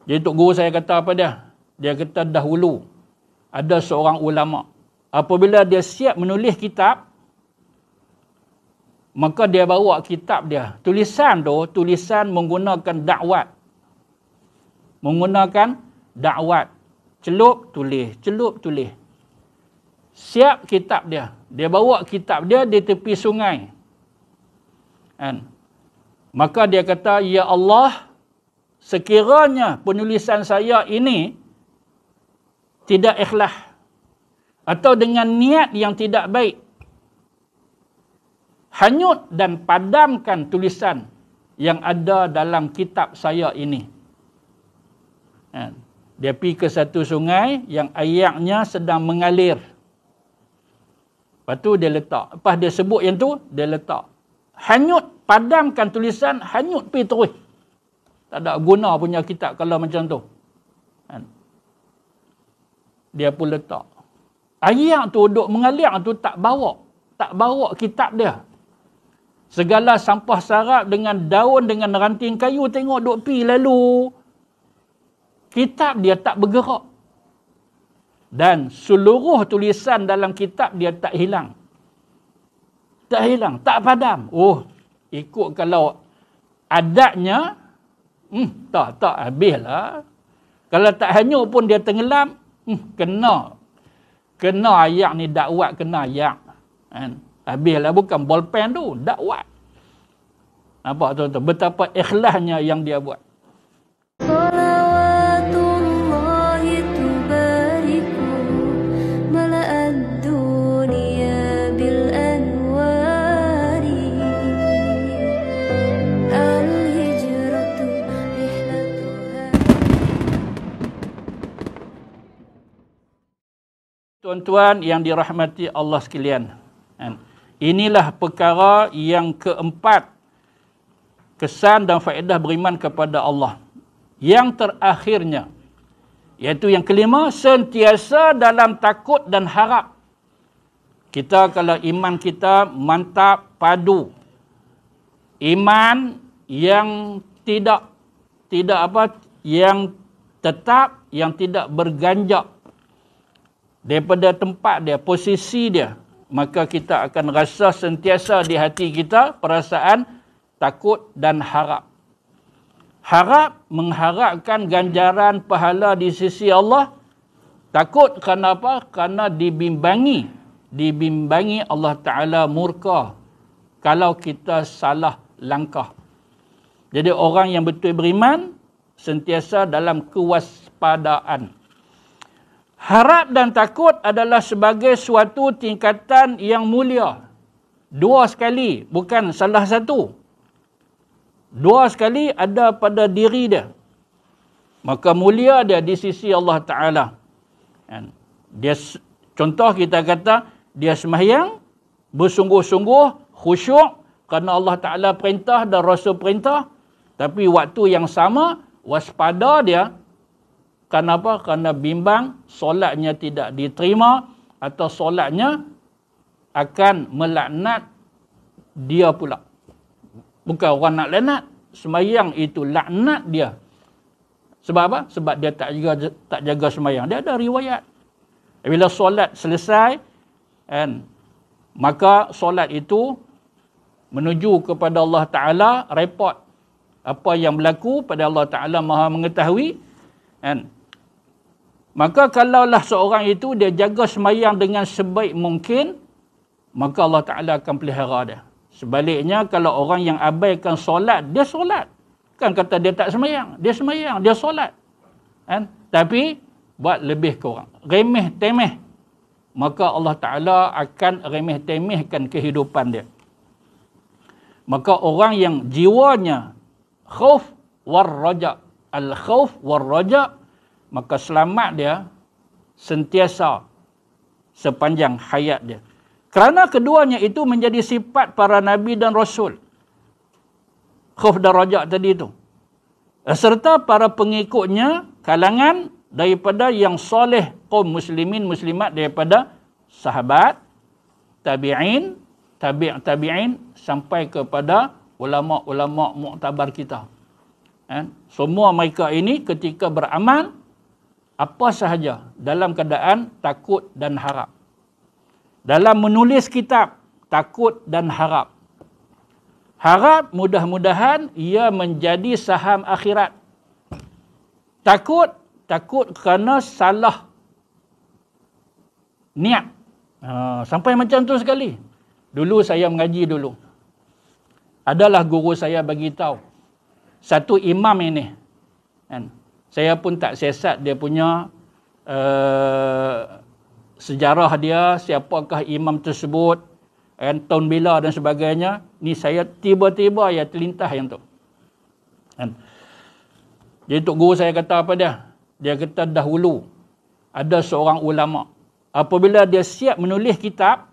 Jadi Tok Guru saya kata apa dia? Dia kata dahulu ada seorang ulama. Apabila dia siap menulis kitab, maka dia bawa kitab dia. Tulisan tu, tulisan menggunakan dakwat. Menggunakan dakwat. Celup, tulis. Celup, tulis. Siap kitab dia. Dia bawa kitab dia di tepi sungai. Kan? Maka dia kata, ya Allah, sekiranya penulisan saya ini tidak ikhlas atau dengan niat yang tidak baik, hanyut dan padamkan tulisan yang ada dalam kitab saya ini. Dia pergi ke satu sungai yang airnya sedang mengalir. Lepas tu dia letak. Lepas dia sebut yang tu, dia letak. Hanyut, padamkan tulisan, hanyut pergi terus. Tak ada guna punya kitab kalau macam tu. Dia pun letak. Air tu duk mengalir tu tak bawa kitab dia. Segala sampah sarap dengan daun, dengan ranting kayu, tengok duk pi lalu. Kitab dia tak bergerak. Dan seluruh tulisan dalam kitab dia tak hilang. Tak hilang, tak padam. Oh, ikut kalau adatnya, tak habislah. Kalau tak hanyut pun dia tenggelam, kena ayak ni dakwat, kena ayak. Habislah, bukan bolpen tu, dakwat. Nampak tuan-tuan, betapa ikhlasnya yang dia buat. Tuan-tuan yang dirahmati Allah sekalian. Inilah perkara yang keempat. Kesan dan faedah beriman kepada Allah. Yang terakhirnya, iaitu yang kelima, sentiasa dalam takut dan harap. Kita kalau iman kita mantap, padu. Iman yang yang tetap, yang tidak berganjak daripada tempat dia, posisi dia, maka kita akan rasa sentiasa di hati kita perasaan takut dan harap. Harap, mengharapkan ganjaran pahala di sisi Allah. Takut kerana apa? Kerana dibimbangi Allah Ta'ala murka kalau kita salah langkah. Jadi orang yang betul beriman sentiasa dalam kewaspadaan. Harap dan takut adalah sebagai suatu tingkatan yang mulia. Dua sekali, bukan salah satu. Dua sekali ada pada diri dia. Maka mulia dia di sisi Allah Ta'ala. Contoh kita kata, dia sembahyang, bersungguh-sungguh, khusyuk, kerana Allah Ta'ala perintah dan Rasul perintah. Tapi waktu yang sama, waspada dia. Kenapa? Kerana bimbang solatnya tidak diterima atau solatnya akan melaknat dia pula. Bukan orang nak laknat, sembahyang itu laknat dia. Sebab apa? Sebab dia tak jaga sembahyang. Dia ada riwayat. Bila solat selesai, maka solat itu menuju kepada Allah Ta'ala, report apa yang berlaku pada Allah Ta'ala Maha mengetahui. Maka kalaulah seorang itu dia jaga sembahyang dengan sebaik mungkin, maka Allah Ta'ala akan pelihara dia. Sebaliknya, kalau orang yang abaikan solat, dia solat. Kan kata dia tak sembahyang. Dia sembahyang, dia solat. Tapi, buat lebih kurang. Remeh-temeh. Maka Allah Ta'ala akan remeh-temehkan kehidupan dia. Maka orang yang jiwanya khauf war-raja. Al-khauf war-raja, maka selamat dia sentiasa sepanjang hayat dia. Kerana keduanya itu menjadi sifat para Nabi dan Rasul. Khauf dan raja tadi itu. Serta para pengikutnya, kalangan daripada yang soleh, kaum muslimin, muslimat, daripada sahabat, tabi'in, tabi'in, sampai kepada ulama-ulama muktabar kita. Semua mereka ini ketika beramal, apa sahaja dalam keadaan takut dan harap. Dalam menulis kitab, takut dan harap. Harap mudah-mudahan ia menjadi saham akhirat. Takut kerana salah niat. Sampai macam tu sekali. Dulu saya mengaji dulu. Adalah guru saya bagi tahu. Satu imam ini. Saya pun tak siasat dia punya sejarah dia, siapakah imam tersebut, tahun bila dan sebagainya. Ni saya tiba-tiba ya terlintas yang tu. Jadi Tok Guru saya kata apa dia? Dia kata dahulu ada seorang ulama. Apabila dia siap menulis kitab,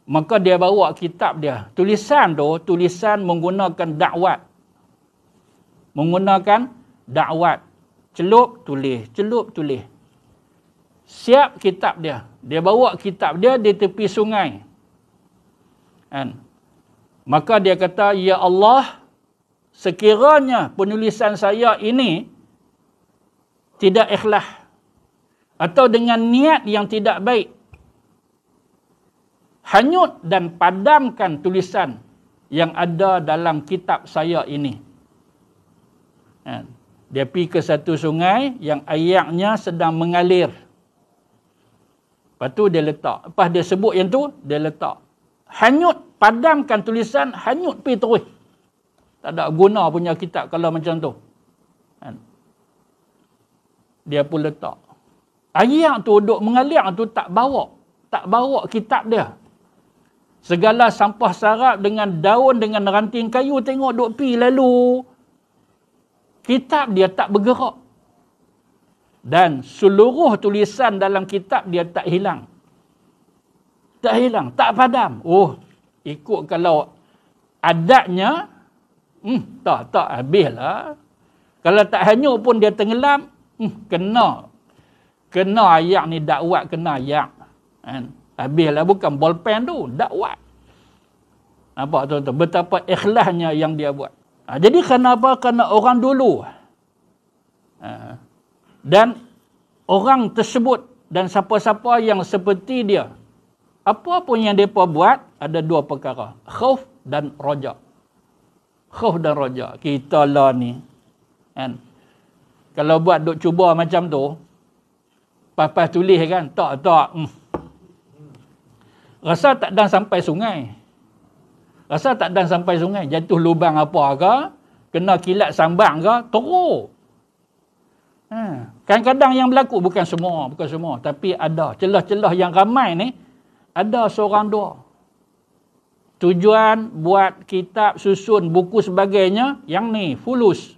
maka dia bawa kitab dia. Tulisan tu, tulisan menggunakan dakwat. Menggunakan dakwat. Celup, tulis. Celup, tulis. Siap kitab dia. Dia bawa kitab dia di tepi sungai. Maka dia kata, ya Allah, sekiranya penulisan saya ini tidak ikhlas atau dengan niat yang tidak baik, hanyut dan padamkan tulisan yang ada dalam kitab saya ini. Dia pergi ke satu sungai yang airnya sedang mengalir. Lepas tu dia letak. Lepas dia sebut yang tu, dia letak. Hanyut, padamkan tulisan, hanyut pergi terus. Tak ada guna punya kitab kalau macam tu. Dia pun letak. Air tu duk mengalir tu tak bawa kitab dia. Segala sampah sarap dengan daun, dengan ranting kayu, tengok duk pi lalu. Kitab dia tak bergerak. Dan seluruh tulisan dalam kitab dia tak hilang. Tak hilang, tak padam. Oh, ikut kalau adatnya, tak habislah. Kalau tak hanyut pun dia tenggelam, kena ayak ni dakwat, kena ayak. Habislah, bukan bolpen tu, dakwat. Nampak tuan-tuan, betapa ikhlasnya yang dia buat. Jadi kenapa? Kerana orang dulu. Dan orang tersebut dan siapa-siapa yang seperti dia, apa pun yang mereka buat, ada dua perkara. Khauf dan roja. Khauf dan roja. Kita lah ni. Kalau buat duk cuba macam tu, pas-pas tulis kan, tak. Rasa tak dan sampai sungai. Rasa tak dan sampai sungai. Jatuh lubang apa ke, kena kilat sambang ke, teruk. Kadang-kadang yang berlaku, bukan semua. Tapi ada. Celah-celah yang ramai ni, ada seorang dua. Tujuan buat kitab, susun, buku sebagainya, yang ni, fulus.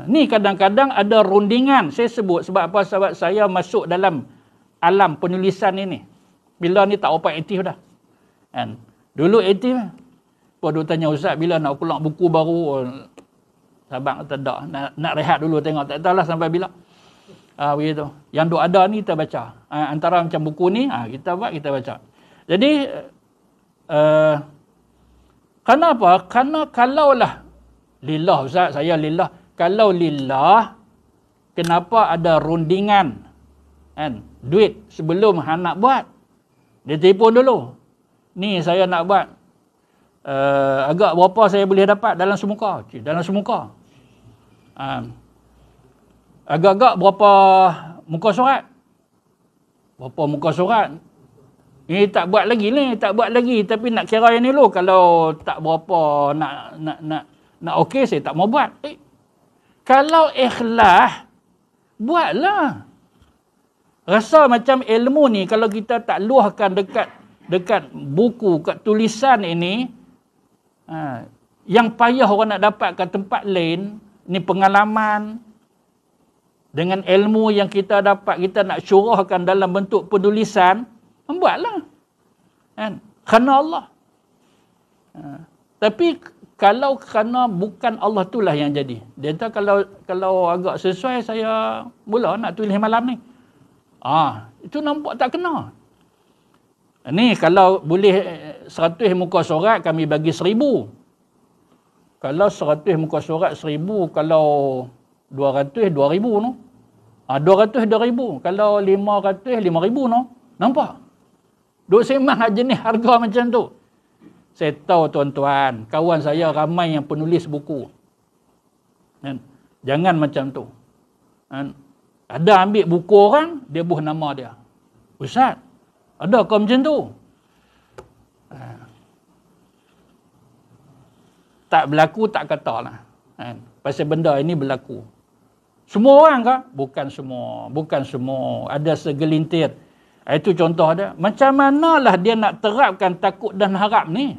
Ni kadang-kadang ada rundingan. Saya sebut sebab apa? Sebab saya masuk dalam alam penulisan ini. Bila ni tak open aktif dah. Dulu aktif. Lepas dia tanya Ustaz, bila nak keluar buku baru? Sabar, tak ada. Nak rehat dulu tengok. Tak tahulah sampai bila. Begitu. Yang duk ada ni kita baca. Antara macam buku ni, kita buat, kita baca. Jadi, kenapa? Kerana kalaulah lillah Ustaz, saya lillah. Kalau lillah, kenapa ada rundingan? Duit sebelum nak buat. Dia telefon dulu. Ni saya nak buat. Agak berapa saya boleh dapat dalam semuka? Dalam semuka. Agak-agak berapa muka surat? Berapa muka surat? Ni tak buat lagi ni, tak buat lagi. Tapi nak kira yang ni dulu. Kalau tak berapa nak okey, saya tak mau buat. Kalau ikhlas, buatlah. Rasa macam ilmu ni, kalau kita tak luahkan dekat buku, kat tulisan ini, yang payah orang nak dapat kat tempat lain, ni pengalaman, dengan ilmu yang kita dapat, kita nak syurahkan dalam bentuk penulisan, membuatlah. Kerana Allah. Tapi kalau kerana bukan Allah itulah yang jadi. Dia kata kalau agak sesuai, saya mula nak tulis malam ni. Itu nampak tak kena. Ni kalau boleh 100 muka surat, kami bagi 1000. Kalau 100 muka surat 1000, kalau 200 2000 no. 200 2000, kalau 500 5000 no. Nampak? Duk sembang jenis harga macam tu. Saya tahu tuan-tuan, kawan saya ramai yang penulis buku. Kan? Jangan macam tu. Kan? Ada ambil buku orang, dia buh nama dia. Ustaz, ada kau macam tu? Tak berlaku, tak katalah. Kan? Pasal benda ini berlaku. Semua orang kah? Bukan semua. Bukan semua. Ada segelintir. Itu contoh dia. Macam manalah dia nak terapkan takut dan harap ni?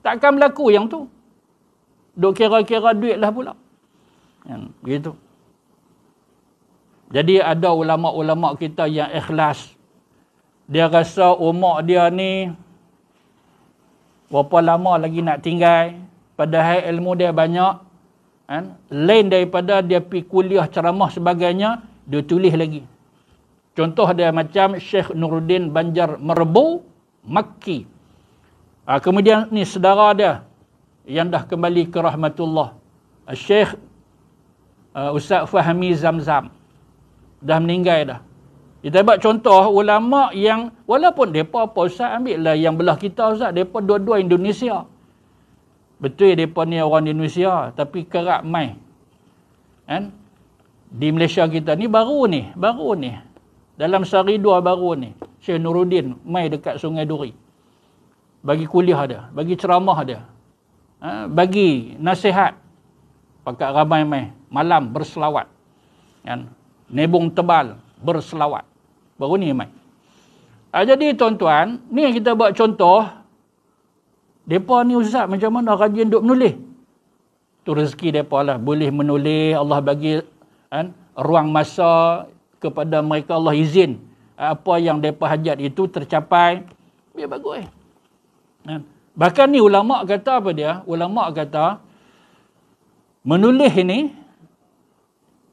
Takkan berlaku yang tu. Duk kira-kira duit lah pula. Kan? Begitu. Jadi ada ulama-ulama kita yang ikhlas. Dia rasa umur dia ni berapa lama lagi nak tinggal, padahal ilmu dia banyak, kan? Lain daripada dia pergi kuliah ceramah sebagainya, dia tulis lagi. Contoh dia macam Syekh Nuruddin Banjar Merbu Makki. Kemudian ni saudara dia yang dah kembali ke rahmatullah, Syekh Ustaz Fahmi Zamzam, dah meninggal dah. Kita buat contoh ulama yang walaupun mereka apa Ustaz, ambil lah yang belah kita Ustaz, mereka dua-dua Indonesia. Betul mereka ni orang Indonesia, tapi kerap mai. Kan? Di Malaysia kita ni baru ni. Dalam sehari dua baru ni. Syekh Nuruddin mai dekat Sungai Duri. Bagi kuliah dia, bagi ceramah dia. Bagi nasihat. Pakat ramai mai. Malam berselawat. Kan? Nebung tebal berselawat. Baru ni mai. Jadi tuan-tuan, ni kita buat contoh. Mereka ni Ustaz macam mana rajin duk menulis. Tu rezeki mereka lah. Boleh menulis, Allah bagi ruang masa kepada mereka, Allah izin. Apa yang mereka hajat itu tercapai. Biar bagus. Bahkan ni ulama' kata apa dia? Ulama' kata, menulis ini,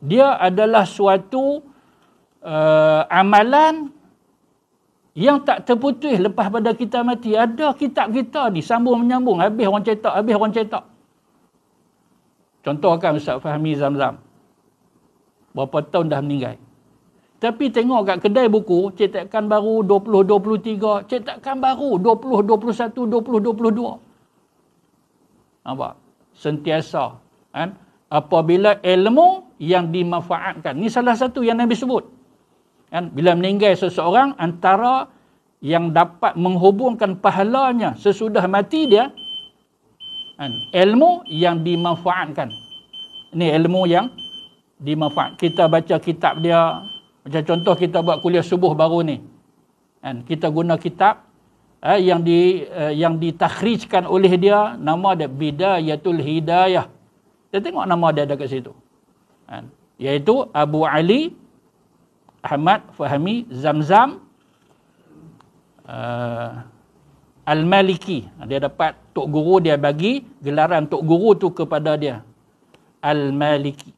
dia adalah suatu amalan yang tak terputus lepas pada kita mati. Ada kitab kita ni sambung-menyambung, habis orang cetak. Contohkan Ustaz Fahmi Zamzam. Berapa tahun dah meninggal. Tapi tengok kat kedai buku, cetakan baru 2023, cetakan baru 2021, 2022. Nampak? Sentiasa. Kan? Apabila ilmu yang dimanfaatkan. Ni salah satu yang Nabi sebut. Kan? Bila meninggal seseorang, antara yang dapat menghubungkan pahalanya sesudah mati dia, kan? Ilmu yang dimanfaatkan. Ini ilmu yang dimanfaatkan. Kita baca kitab dia. Macam contoh kita buat kuliah subuh baru ni. Kan? Kita guna kitab yang ditakhrijkan oleh dia. Nama dia Bidayatul Hidayah. Kita tengok nama dia ada kat situ. Kan? Iaitu Abu Ali Ahmad Fahmi Zamzam Al-Maliki. Dia dapat Tok Guru, dia bagi gelaran Tok Guru tu kepada dia. Al-Maliki.